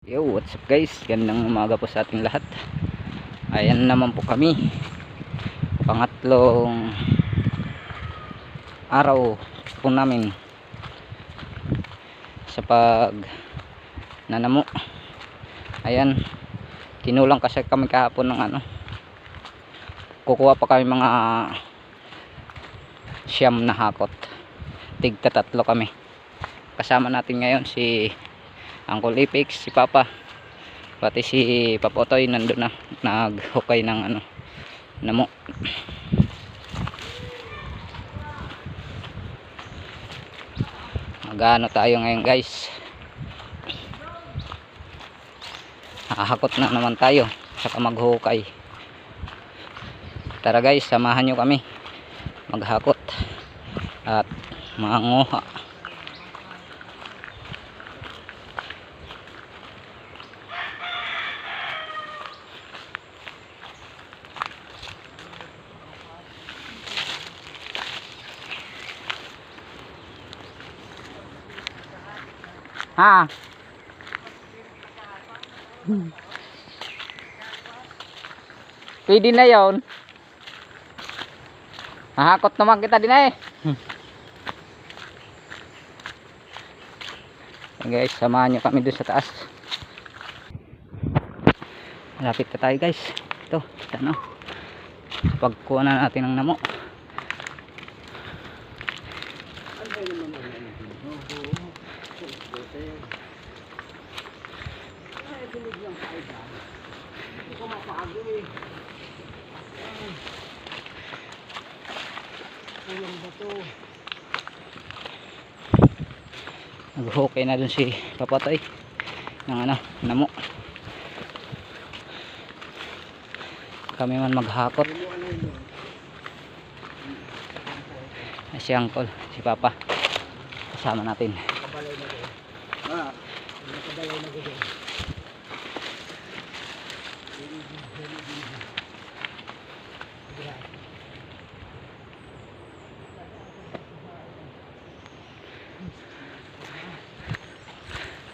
Yo, what's up guys? Gandang umaga po sa ating lahat. Ayan naman po kami. Pangatlong araw po namin sa pag nanamo. Ayan, kinulang kasi kami kahapon ng kukuha pa kami mga siyam na hakot. Tigta tatlo kami. Kasama natin ngayon si Uncle Ipix, si Papa, pati si Papotoy nandun na naghukay ng namo. Magano tayo ngayon guys, hahakot na naman tayo saka maghukay. Tara guys, samahan nyo kami maghakot at manguha. Ha? Pwede na yun. Hahakot naman kita din eh. Guys, samahan nyo kami doon sa taas. Malapit na tayo guys. Ito, pagkuha na natin ng namo. Nag-hukay na dun si Papatoy ng namo. Kami man maghakot. Si Uncle, si Papa kasama natin.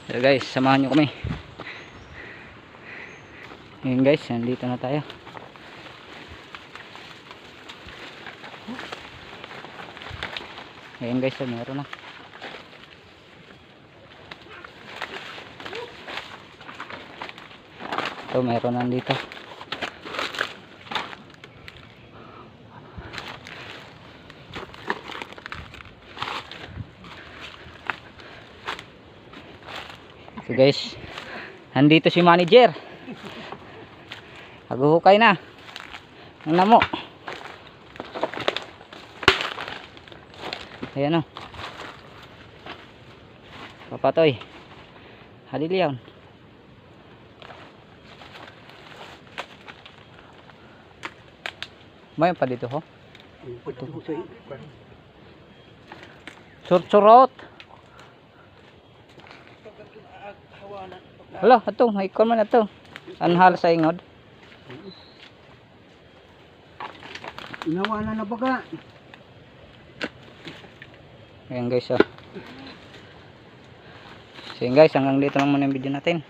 So guys, samahan nyo kami. Ngayon guys, nandito na tayo. Ngayon guys, meron na. Ito, meron na dito. So guys, nandito si manager. Naghuhukay na ng namo. Ayan o. Papatoy, haliliyaw. Mayroon pa dito ho? Sursurot. Hala, ito, ikon man ito. Anhal sa ingod. Inawa na baga. Ayan guys, so. So guys, hanggang dito lang muna yung video natin.